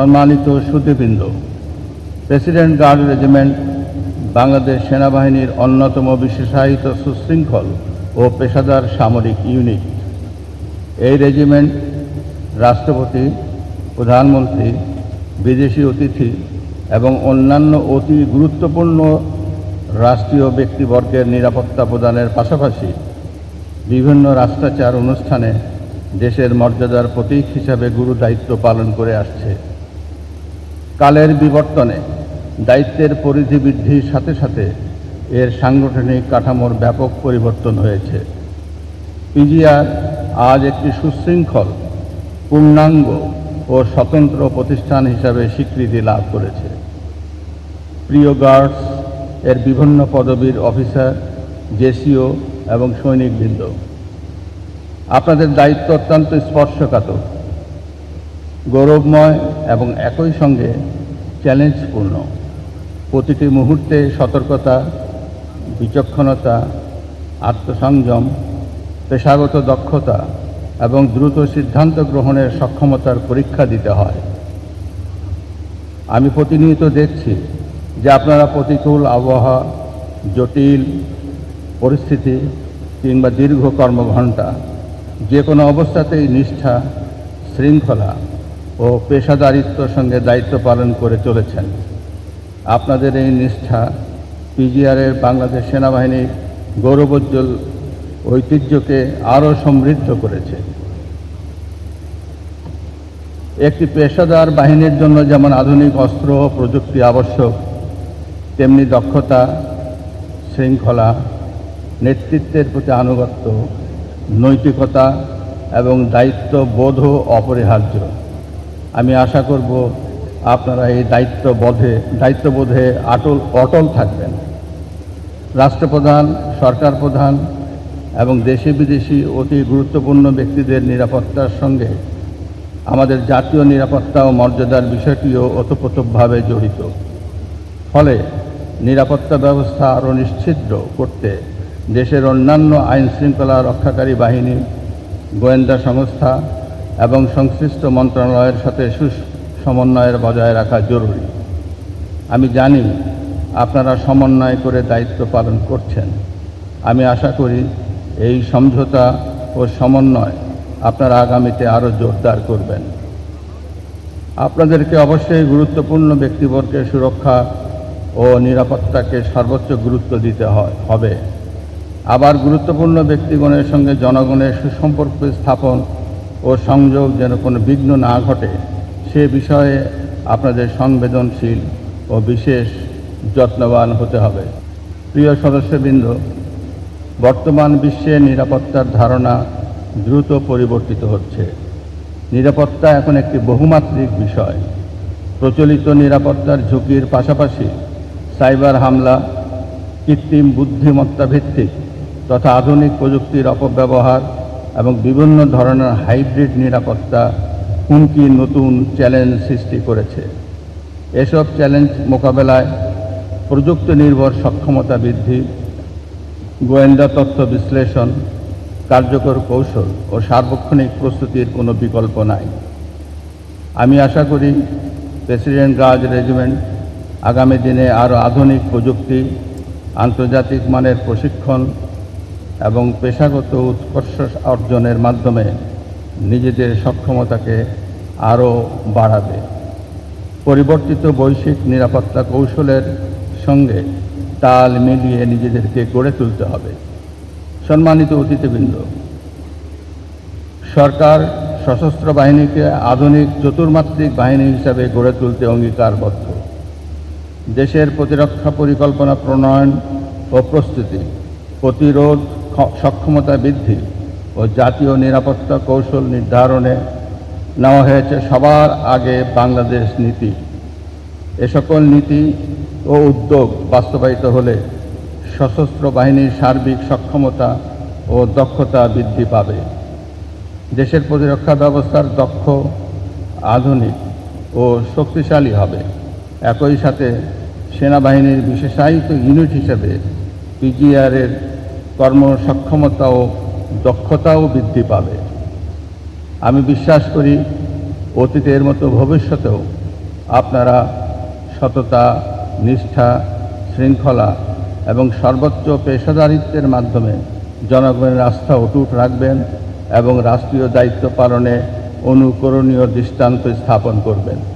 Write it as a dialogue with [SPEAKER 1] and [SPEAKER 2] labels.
[SPEAKER 1] সম্মানিত সুধীবৃন্দ, president guard regiment Bangladesh সেনাবাহিনীর অন্যতম বিশেষায়িত সুশৃঙ্খল ও পেশাদার সামরিক ইউনিট। এই রেজিমেন্ট রাষ্ট্রপতি, প্রধানমন্ত্রী, বিদেশি অতিথি এবং অন্যান্য অতি গুরুত্বপূর্ণ রাষ্ট্রীয় ব্যক্তিবর্গের নিরাপত্তা প্রদানের পাশাপাশি বিভিন্ন রাষ্ট্রাচার অনুষ্ঠানে দেশের মর্যাদার প্রতীক হিসাবে গুরু দায়িত্ব পালন করে আসছে। কালের বিবর্তনে দায়িত্বের পরিধি বৃদ্ধির সাথে সাথে এর সাংগঠনিক কাঠামোর ব্যাপক পরিবর্তন হয়েছে। পিজিআর আজ একটি সুশৃঙ্খল, পূর্ণাঙ্গ ও স্বতন্ত্র প্রতিষ্ঠান হিসাবে স্বীকৃতি লাভ করেছে। প্রিয় গার্ডস এর বিভিন্ন পদবীর অফিসার, জেসিও এবং সৈনিকবৃন্দ, আপনাদের দায়িত্ব অত্যন্ত স্পর্শকাতর, গৌরবময় এবং একই সঙ্গে চ্যালেঞ্জপূর্ণ। প্রতিটি মুহূর্তে সতর্কতা, বিচক্ষণতা, আত্মসংযম, পেশাগত দক্ষতা এবং দ্রুত সিদ্ধান্ত গ্রহণের সক্ষমতার পরীক্ষা দিতে হয়। আমি প্রতিনিয়ত দেখছি যে আপনারা প্রতিকূল আবহাওয়া, জটিল পরিস্থিতি কিংবা দীর্ঘ কর্মঘণ্টা যে কোনো অবস্থাতেই নিষ্ঠা, শৃঙ্খলা ও পেশাদারিত্বের সঙ্গে দায়িত্ব পালন করে চলেছেন। আপনাদের এই নিষ্ঠা পিজিআরের বাংলাদেশ সেনাবাহিনীর গৌরবোজ্জ্বল ঐতিহ্যকে আরও সমৃদ্ধ করেছে। একটি পেশাদার বাহিনীর জন্য যেমন আধুনিক অস্ত্র ও প্রযুক্তি আবশ্যক, তেমনি দক্ষতা, শৃঙ্খলা, নেতৃত্বের প্রতি আনুগত্য, নৈতিকতা এবং দায়িত্ববোধও অপরিহার্য। আমি আশা করব আপনারা এই দায়িত্ববোধে অটল থাকবেন। রাষ্ট্রপ্রধান, সরকার প্রধান এবং দেশি বিদেশি অতি গুরুত্বপূর্ণ ব্যক্তিদের নিরাপত্তার সঙ্গে আমাদের জাতীয় নিরাপত্তা ও মর্যাদার বিষয়টিও ওতপ্রোতভাবে জড়িত। ফলে নিরাপত্তা ব্যবস্থা আরও নিশ্চিদ্র করতে দেশের অন্যান্য আইনশৃঙ্খলা রক্ষাকারী বাহিনী, গোয়েন্দা সংস্থা এবং সংশ্লিষ্ট মন্ত্রণালয়ের সাথে সমন্বয়ের বজায় রাখা জরুরি। আমি জানি আপনারা সমন্বয় করে দায়িত্ব পালন করছেন। আমি আশা করি এই সমঝোতা ও সমন্বয় আপনারা আগামীতে আরও জোরদার করবেন। আপনাদেরকে অবশ্যই গুরুত্বপূর্ণ ব্যক্তিবর্গের সুরক্ষা ও নিরাপত্তাকে সর্বোচ্চ গুরুত্ব দিতে হবে। আবার গুরুত্বপূর্ণ ব্যক্তিগণের সঙ্গে জনগণের সুসম্পর্ক স্থাপন ও সংযোগ যেন কোনো বিঘ্ন না ঘটে, সে বিষয়ে আপনাদের সংবেদনশীল ও বিশেষ যত্নবান হতে হবে। প্রিয় সদস্যবৃন্দ, বর্তমান বিশ্বে নিরাপত্তার ধারণা দ্রুত পরিবর্তিত হচ্ছে। নিরাপত্তা এখন একটি বহুমাত্রিক বিষয়। প্রচলিত নিরাপত্তার ঝুঁকির পাশাপাশি সাইবার হামলা, কৃত্রিম বুদ্ধিমত্তা ভিত্তিক তথা আধুনিক প্রযুক্তির অপব্যবহার এবং বিভিন্ন ধরনের হাইব্রিড নিরাপত্তা হুমকি নতুন চ্যালেঞ্জ সৃষ্টি করেছে। এসব চ্যালেঞ্জ মোকাবেলায় প্রযুক্তি নির্ভর সক্ষমতা বৃদ্ধি, গোয়েন্দা তথ্য বিশ্লেষণ, কার্যকর কৌশল ও সার্বক্ষণিক প্রস্তুতির কোনো বিকল্প নাই। আমি আশা করি প্রেসিডেন্ট গার্ড রেজিমেন্ট আগামী দিনে আরও আধুনিক প্রযুক্তি, আন্তর্জাতিক মানের প্রশিক্ষণ এবং পেশাগত উৎকর্ষ অর্জনের মাধ্যমে নিজেদের সক্ষমতাকে আরও বাড়াবে। পরিবর্তিত বৈশ্বিক নিরাপত্তা কৌশলের সঙ্গে তাল মিলিয়ে নিজেদেরকে গড়ে তুলতে হবে। সম্মানিত অতিথিবৃন্দ, সরকার সশস্ত্র বাহিনীকে আধুনিক চতুর্মাত্রিক বাহিনী হিসাবে গড়ে তুলতে অঙ্গীকারবদ্ধ। দেশের প্রতিরক্ষা পরিকল্পনা প্রণয়ন ও প্রস্তুতি, প্রতিরোধ সক্ষমতা বৃদ্ধি ও জাতীয় নিরাপত্তা কৌশল নির্ধারণে নেওয়া হয়েছে সবার আগে বাংলাদেশ নীতি। এ সকল নীতি ও উদ্যোগ বাস্তবায়িত হলে সশস্ত্র বাহিনীর সার্বিক সক্ষমতা ও দক্ষতা বৃদ্ধি পাবে। দেশের প্রতিরক্ষা ব্যবস্থার দক্ষ, আধুনিক ও শক্তিশালী হবে। একই সাথে সেনাবাহিনীর বিশেষায়িত ইউনিট হিসেবে পিজিআরের কর্মসক্ষমতা ও দক্ষতাও বৃদ্ধি পাবে। আমি বিশ্বাস করি অতীতের মতো ভবিষ্যতেও আপনারা সততা, নিষ্ঠা, শৃঙ্খলা এবং সর্বোচ্চ পেশাদারিত্বের মাধ্যমে জনগণের আস্থা অটুট রাখবেন এবং রাষ্ট্রীয় দায়িত্ব পালনে অনুকরণীয় দৃষ্টান্ত স্থাপন করবেন।